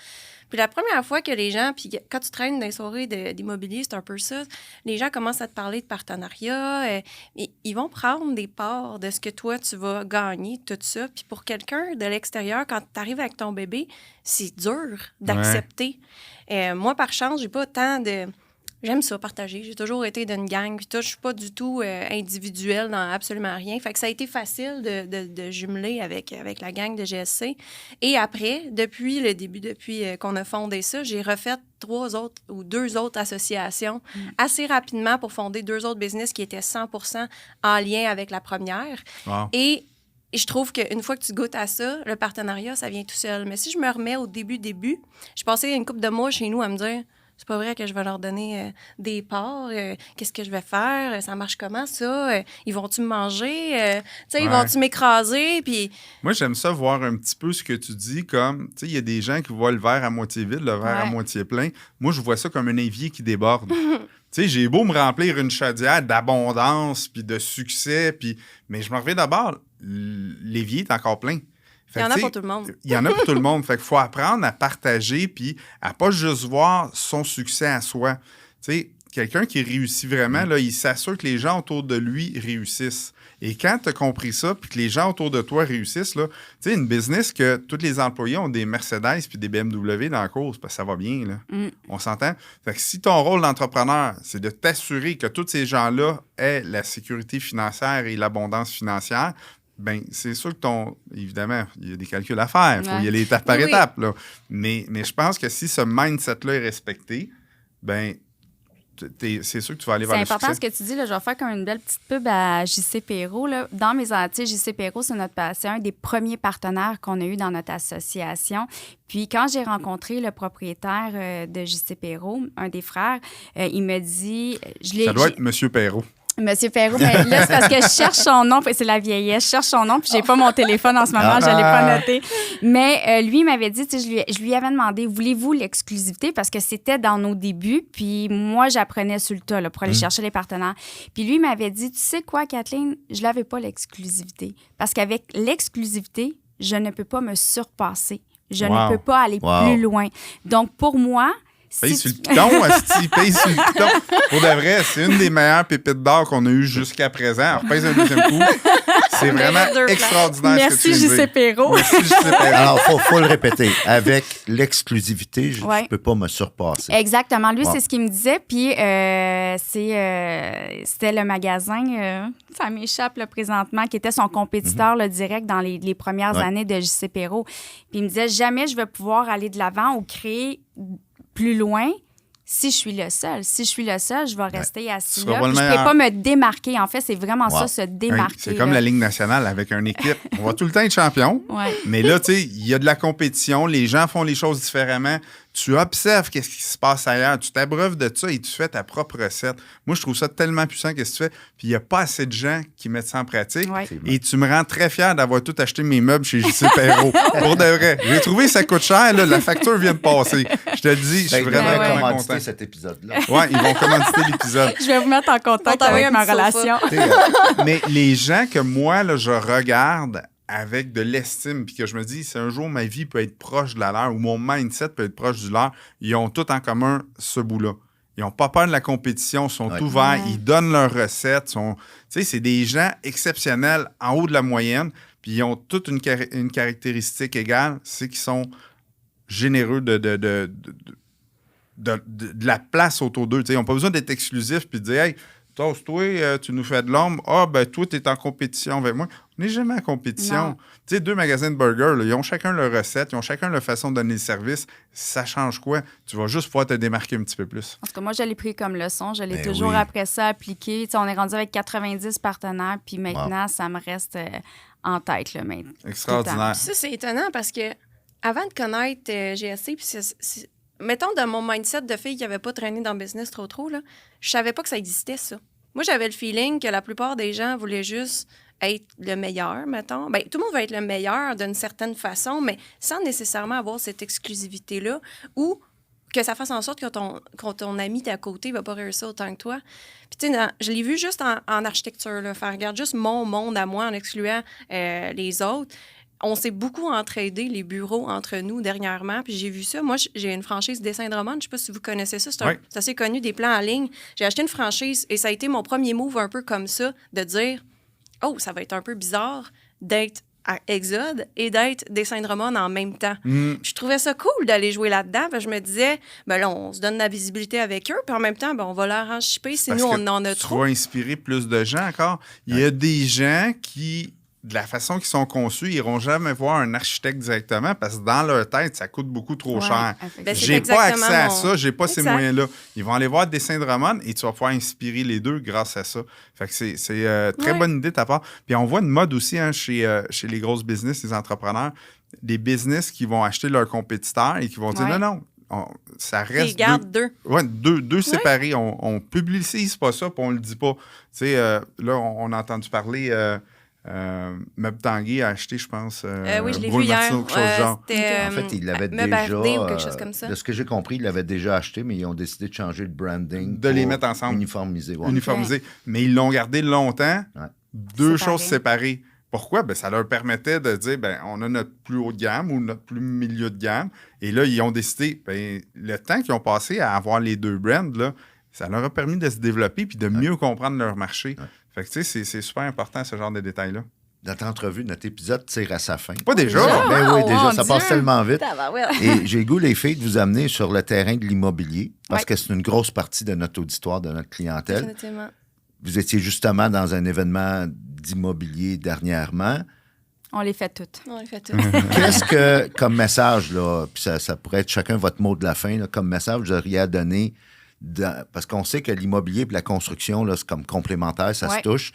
[SPEAKER 3] Puis la première fois que les gens, puis quand tu traînes dans les soirées d'immobilier, c'est un peu ça, les gens commencent à te parler de partenariat, et ils vont prendre des parts de ce que toi, tu vas gagner, tout ça. Puis pour quelqu'un de l'extérieur, quand tu arrives avec ton bébé, c'est dur d'accepter. Moi, par chance, j'ai pas tant de... j'aime ça, partager. J'ai toujours été d'une gang. Puis je suis pas du tout individuelle dans absolument rien. Fait que ça a été facile de jumeler avec la gang de GSC. Et après, depuis le début, depuis qu'on a fondé ça, j'ai refait 2 autres associations assez rapidement pour fonder 2 autres business qui étaient 100% en lien avec la première.
[SPEAKER 1] Wow.
[SPEAKER 3] Et je trouve qu'une fois que tu goûtes à ça, le partenariat, ça vient tout seul. Mais si je me remets au début, je passais une couple de mois chez nous à me dire... C'est pas vrai que je vais leur donner des parts. Qu'est-ce que je vais faire? Ça marche comment, ça? Ils vont-tu me manger? Ils vont-tu m'écraser? Puis...
[SPEAKER 1] Moi, j'aime ça voir un petit peu ce que tu dis comme, tu sais, il y a des gens qui voient le verre à moitié vide, le verre à moitié plein. Moi, je vois ça comme un évier qui déborde. Tu sais, j'ai beau me remplir une chaudière d'abondance puis de succès, mais je me reviens d'abord, l'évier est encore plein.
[SPEAKER 3] Il y en a pour tout le monde.
[SPEAKER 1] Il y en a pour tout le monde. Fait qu'il faut apprendre à partager puis à pas juste voir son succès à soi. Tu sais, quelqu'un qui réussit vraiment, là, il s'assure que les gens autour de lui réussissent. Et quand tu as compris ça puis que les gens autour de toi réussissent, là, tu sais, une business que tous les employés ont des Mercedes puis des BMW dans la course, parce que ça va bien, là. On s'entend? Fait que si ton rôle d'entrepreneur, c'est de t'assurer que tous ces gens-là aient la sécurité financière et l'abondance financière, bien, c'est sûr que évidemment, il y a des calculs à faire. Il faut y aller étape par étape. Là. Mais je pense que si ce mindset-là est respecté, bien, c'est sûr que tu vas aller vers le succès.
[SPEAKER 2] C'est important ce que tu dis. Là, je vais faire comme une belle petite pub à JC Perrault. Là. Dans mes entiers, JC Perrault, c'est un des premiers partenaires qu'on a eu dans notre association. Puis quand j'ai rencontré le propriétaire de JC Perrault, un des frères, il me dit...
[SPEAKER 1] Ça doit être M. Perrault.
[SPEAKER 2] Monsieur Perrault, mais là, c'est parce que je cherche son nom, puis c'est la vieillesse. Je cherche son nom, puis j'ai pas mon téléphone en ce moment, je l'ai pas noté. Mais lui, il m'avait dit, tu sais, je lui avais demandé, voulez-vous l'exclusivité? Parce que c'était dans nos débuts, puis moi, j'apprenais sur le tas là, pour aller chercher les partenaires. Puis lui, il m'avait dit, tu sais quoi, Kathleen, je l'avais pas l'exclusivité. Parce qu'avec l'exclusivité, je ne peux pas me surpasser. Je ne peux pas aller plus loin. Donc, pour moi...
[SPEAKER 1] Paye sur le piton, Asti, paye sur le piton. Pour de vrai, c'est une des meilleures pépites d'or qu'on a eues jusqu'à présent. Alors, pèse un deuxième coup. C'est vraiment extraordinaire
[SPEAKER 2] Merci,
[SPEAKER 1] ce que tu viens de dire.
[SPEAKER 2] Perrault.
[SPEAKER 1] Merci, JC Perrault.
[SPEAKER 4] Alors, faut le répéter. Avec l'exclusivité, je ne peux pas me surpasser.
[SPEAKER 2] Exactement. Lui, c'est ce qu'il me disait. Puis, c'était le magasin, ça m'échappe là, présentement, qui était son compétiteur là, direct dans les premières années de JC Perrault. Puis, il me disait, jamais je vais pouvoir aller de l'avant ou créer plus loin si je suis le seul. Si je suis le seul, je vais rester assis là. Je ne peux pas me démarquer. En fait, c'est vraiment ça, se démarquer.
[SPEAKER 1] C'est comme la Ligue nationale avec une équipe. On va tout le temps être champion. Mais là, tu sais, il y a de la compétition. Les gens font les choses différemment. Tu observes qu'est-ce qui se passe ailleurs. Tu t'abreuves de ça et tu fais ta propre recette. Moi, je trouve ça tellement puissant qu'est-ce que tu fais. Puis il n'y a pas assez de gens qui mettent ça en pratique. Et tu me rends très fier d'avoir tout acheté mes meubles chez JC Perrault. Pour de vrai. J'ai trouvé ça coûte cher. Là, la facture vient de passer. Je te le dis, je suis vraiment content.
[SPEAKER 4] Cet épisode-là.
[SPEAKER 1] Oui, ils vont commanditer l'épisode.
[SPEAKER 2] Je vais vous mettre en contact avec ma relation.
[SPEAKER 1] Mais les gens que moi, là, je regarde avec de l'estime, puis que je me dis, si un jour ma vie peut être proche de la leur ou mon mindset peut être proche du leur, ils ont tout en commun ce bout-là. Ils n'ont pas peur de la compétition, sont ouverts, ils donnent leurs recettes. Tu sais, c'est des gens exceptionnels en haut de la moyenne, puis ils ont toute une caractéristique égale, c'est qu'ils sont généreux de la place autour d'eux. Ils n'ont pas besoin d'être exclusifs puis de dire, hey, toi, tu nous fais de l'ombre. Ah, ben, toi, tu es en compétition avec moi. On n'est jamais en compétition. Tu sais, 2 magasins de burgers, là, ils ont chacun leur recette, ils ont chacun leur façon de donner le service. Ça change quoi? Tu vas juste pouvoir te démarquer un petit peu plus.
[SPEAKER 2] En tout cas, moi, je l'ai pris comme leçon. Je l'ai toujours après ça appliqué. T'sais, on est rendu avec 90 partenaires, puis maintenant, ça me reste en tête. Là,
[SPEAKER 1] extraordinaire.
[SPEAKER 3] Ça, c'est étonnant parce que avant de connaître GSC, puis mettons, dans mon mindset de fille qui n'avait pas traîné dans le business trop, là, je savais pas que ça existait, ça. Moi, j'avais le feeling que la plupart des gens voulaient juste être le meilleur, mettons. Bien, tout le monde va être le meilleur d'une certaine façon, mais sans nécessairement avoir cette exclusivité-là ou que ça fasse en sorte que ton ami d'à côté ne va pas réussir autant que toi. Puis, tu sais, je l'ai vu juste en architecture, là, faire regarde juste mon monde à moi en excluant les autres. On s'est beaucoup entraidé les bureaux entre nous dernièrement, puis j'ai vu ça. Moi, j'ai une franchise Dessin de Romane. Je ne sais pas si vous connaissez ça. C'est assez connu, des plans en ligne. J'ai acheté une franchise et ça a été mon premier move un peu comme ça, de dire « Oh, ça va être un peu bizarre d'être à Exode et d'être des Saint-Drummond en même temps. Puis je trouvais ça cool d'aller jouer là-dedans. Je me disais, ben là, on se donne de la visibilité avec eux, puis en même temps, ben, on va leur en shipper si nous, on en a trop.
[SPEAKER 1] Tu vas inspirer plus de gens encore. Il y a des gens qui, de la façon qu'ils sont conçus, ils n'iront jamais voir un architecte directement parce que dans leur tête, ça coûte beaucoup trop cher.
[SPEAKER 3] Ben,
[SPEAKER 1] j'ai pas accès à ça, j'ai pas ces moyens-là. Ils vont aller voir des Saint-Drummond et tu vas pouvoir inspirer les deux grâce à ça. Fait que c'est très bonne idée de ta part. Puis on voit une mode aussi chez les grosses business, les entrepreneurs, des business qui vont acheter leurs compétiteurs et qui vont dire non, ça reste.
[SPEAKER 3] Ils gardent deux.
[SPEAKER 1] Oui, deux séparés. On publicise pas ça, puis on le dit pas. Tu sais, là, on a entendu parler. Meuble Tanguay a acheté, je pense.
[SPEAKER 3] Oui, je l'ai vu hier.
[SPEAKER 1] En
[SPEAKER 4] fait, il l'avait déjà.
[SPEAKER 3] Ou quelque chose comme ça.
[SPEAKER 4] De ce que j'ai compris, il l'avait déjà acheté, mais ils ont décidé de changer le branding.
[SPEAKER 1] De les mettre ensemble.
[SPEAKER 4] Uniformiser. Ouais.
[SPEAKER 1] Uniformiser. Mais ils l'ont gardé longtemps.
[SPEAKER 4] Ouais.
[SPEAKER 1] Deux choses séparées. Pourquoi? Ben, ça leur permettait de dire, ben, on a notre plus haut de gamme ou notre plus milieu de gamme. Et là, ils ont décidé, ben, le temps qu'ils ont passé à avoir les deux brands, là, ça leur a permis de se développer puis de mieux comprendre leur marché. Ouais. Fait que, tu sais, c'est super important, ce genre de détails-là.
[SPEAKER 4] Notre entrevue, notre épisode tire à sa fin.
[SPEAKER 1] Pas déjà?
[SPEAKER 4] Ben oui, déjà, ça passe tellement vite.
[SPEAKER 3] Ouais.
[SPEAKER 4] Et j'ai le goût, les filles, de vous amener sur le terrain de l'immobilier parce que c'est une grosse partie de notre auditoire, de notre clientèle.
[SPEAKER 3] Définitivement.
[SPEAKER 4] Vous étiez justement dans un événement d'immobilier dernièrement.
[SPEAKER 2] On les fait toutes.
[SPEAKER 3] On les fait toutes.
[SPEAKER 4] Qu'est-ce que, comme message, là, puis ça pourrait être chacun votre mot de la fin, là, comme message, vous auriez à donner, parce qu'on sait que l'immobilier et la construction, là, c'est comme complémentaire, ça se touche.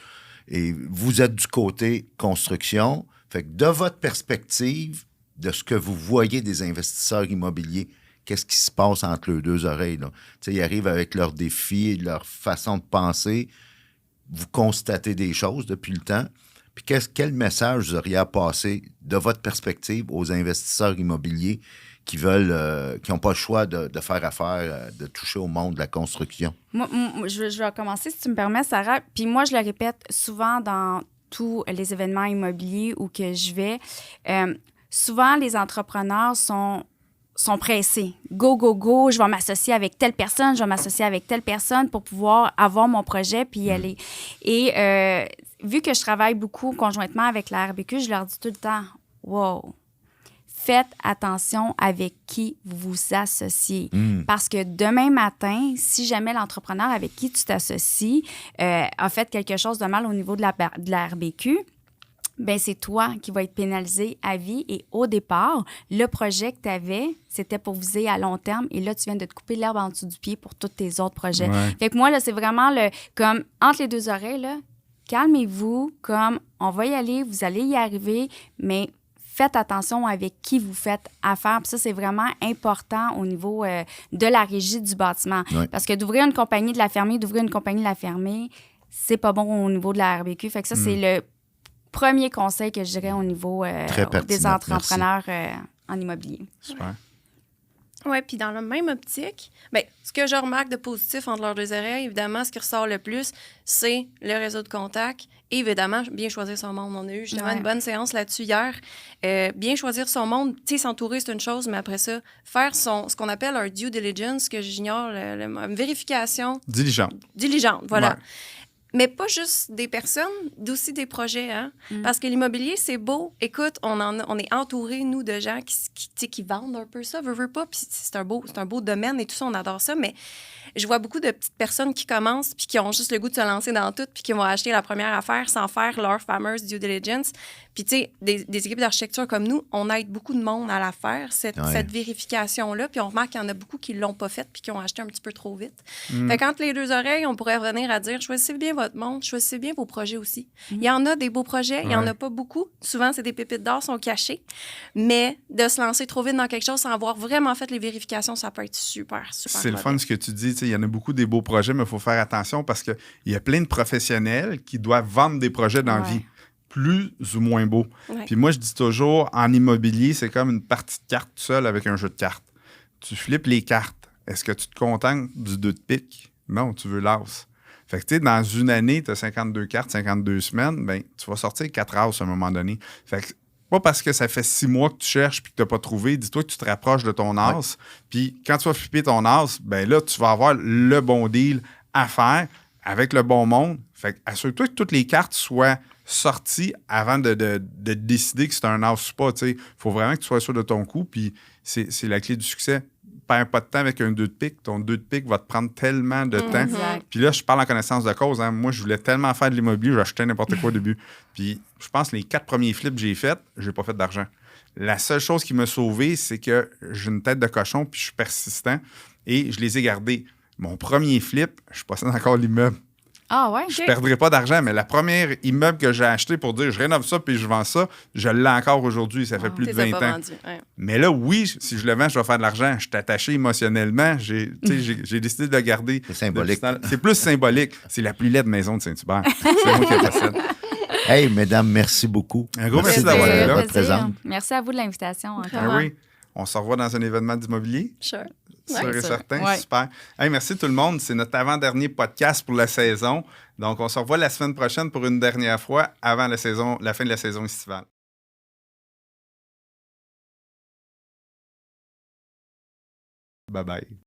[SPEAKER 4] Et vous êtes du côté construction. Fait que de votre perspective, de ce que vous voyez des investisseurs immobiliers, qu'est-ce qui se passe entre leurs deux oreilles? Là? Ils arrivent avec leurs défis, leur façon de penser. Vous constatez des choses depuis le temps. Puis quel message vous auriez à passer de votre perspective aux investisseurs immobiliers qui veulent, qui n'ont pas le choix de faire affaire, de toucher au monde de la construction?
[SPEAKER 2] Moi, je vais commencer, si tu me permets, Sarah. Puis moi, je le répète souvent dans tous les événements immobiliers où que je vais. Souvent, les entrepreneurs sont pressés. Go, go, go, je vais m'associer avec telle personne, je vais m'associer avec telle personne pour pouvoir avoir mon projet puis y aller. Et vu que je travaille beaucoup conjointement avec la RBQ, je leur dis tout le temps, wow, faites attention avec qui vous vous associez. Parce que demain matin, si jamais l'entrepreneur avec qui tu t'associes a fait quelque chose de mal au niveau de la RBQ, ben c'est toi qui vas être pénalisé à vie. Et au départ, le projet que tu avais, c'était pour viser à long terme. Et là, tu viens de te couper l'herbe en dessous du pied pour tous tes autres projets. Ouais. Fait que moi, là, c'est vraiment comme entre les deux oreilles, là, calmez-vous, comme on va y aller, vous allez y arriver, mais faites attention avec qui vous faites affaire. Puis ça, c'est vraiment important au niveau de la régie du bâtiment. Ouais. Parce que d'ouvrir une compagnie, de la fermer, c'est pas bon au niveau de la RBQ. Fait que ça, c'est le premier conseil que je dirais au niveau des entrepreneurs en immobilier.
[SPEAKER 1] Super.
[SPEAKER 3] Oui, puis dans la même optique, bien, ce que je remarque de positif entre leurs deux oreilles, évidemment, ce qui ressort le plus, c'est le réseau de contacts. Et évidemment, bien choisir son monde. On a eu justement une bonne séance là-dessus hier. Bien choisir son monde, tu sais, s'entourer, c'est une chose, mais après ça, faire ce qu'on appelle un due diligence, que j'ignore, une vérification. Diligente, voilà. Ouais. Mais pas juste des personnes, aussi des projets. Hein? Parce que l'immobilier, c'est beau. Écoute, on est entouré, nous, de gens qui vendent un peu ça, veut pas. Puis c'est un beau domaine et tout ça, on adore ça. Mais je vois beaucoup de petites personnes qui commencent puis qui ont juste le goût de se lancer dans tout puis qui vont acheter la première affaire sans faire leur fameuse due diligence. Puis, tu sais, des équipes d'architecture comme nous, on aide beaucoup de monde à la faire, cette vérification-là. Puis on remarque qu'il y en a beaucoup qui ne l'ont pas faite puis qui ont acheté un petit peu trop vite. Fait qu'entre les deux oreilles, on pourrait revenir à dire, choisissez bien votre monde, choisissez bien vos projets aussi. Il y en a des beaux projets, il n'y en a pas beaucoup. Souvent, c'est des pépites d'or, sont cachées. Mais de se lancer trop vite dans quelque chose sans avoir vraiment fait les vérifications, ça peut être super
[SPEAKER 1] C'est le fun ce que tu dis. Il y en a beaucoup des beaux projets, mais il faut faire attention parce qu'il y a plein de professionnels qui doivent vendre des projets dans la vie. Plus ou moins beau. Ouais. Puis moi, je dis toujours, en immobilier, c'est comme une partie de cartes seule avec un jeu de cartes. Tu flippes les cartes. Est-ce que tu te contentes du 2 de pique? Non, tu veux l'as. Fait que, tu sais, dans une année, tu as 52 cartes, 52 semaines, bien, tu vas sortir 4 as à un moment donné. Fait que, pas parce que ça fait 6 mois que tu cherches puis que tu n'as pas trouvé, dis-toi que tu te rapproches de ton as. Puis quand tu vas flipper ton as, bien là, tu vas avoir le bon deal à faire avec le bon monde. Fait que assure-toi que toutes les cartes soient sorti avant de décider que c'est un house ou pas. Il faut vraiment que tu sois sûr de ton coup, puis c'est la clé du succès. Perds pas de temps avec un 2 de pique. Ton 2 de pique va te prendre tellement de temps.
[SPEAKER 2] Exact.
[SPEAKER 1] Puis là, je parle en connaissance de cause. Hein. Moi, je voulais tellement faire de l'immobilier, j'achetais n'importe quoi au début. Puis je pense que les 4 premiers flips que j'ai faits, j'ai pas fait d'argent. La seule chose qui m'a sauvé, c'est que j'ai une tête de cochon, puis je suis persistant, et je les ai gardés. Mon premier flip, je possède encore l'immeuble.
[SPEAKER 2] Ah ouais?
[SPEAKER 1] Je ne perdrai pas d'argent, mais la première immeuble que j'ai acheté pour dire je rénove ça puis je vends ça, je l'ai encore aujourd'hui. Ça fait plus de 20 ans. Mais là, oui, si je le vends, je vais faire de l'argent. Je suis attaché émotionnellement. J'ai décidé de le garder.
[SPEAKER 4] C'est symbolique.
[SPEAKER 1] C'est plus symbolique. C'est la plus laide maison de Saint-Hubert. C'est moi qui la possède.
[SPEAKER 4] Hey, mesdames, merci beaucoup.
[SPEAKER 1] Un gros merci d'avoir été là.
[SPEAKER 4] Votre présence.
[SPEAKER 2] Merci à vous de l'invitation.
[SPEAKER 1] Ah oui. On se revoit dans un événement d'immobilier.
[SPEAKER 3] Sure.
[SPEAKER 1] Sûr et certain.
[SPEAKER 2] Ouais.
[SPEAKER 1] Super. Hey, merci tout le monde. C'est notre avant-dernier podcast pour la saison. Donc, on se revoit la semaine prochaine pour une dernière fois avant la fin de la saison estivale. Bye bye.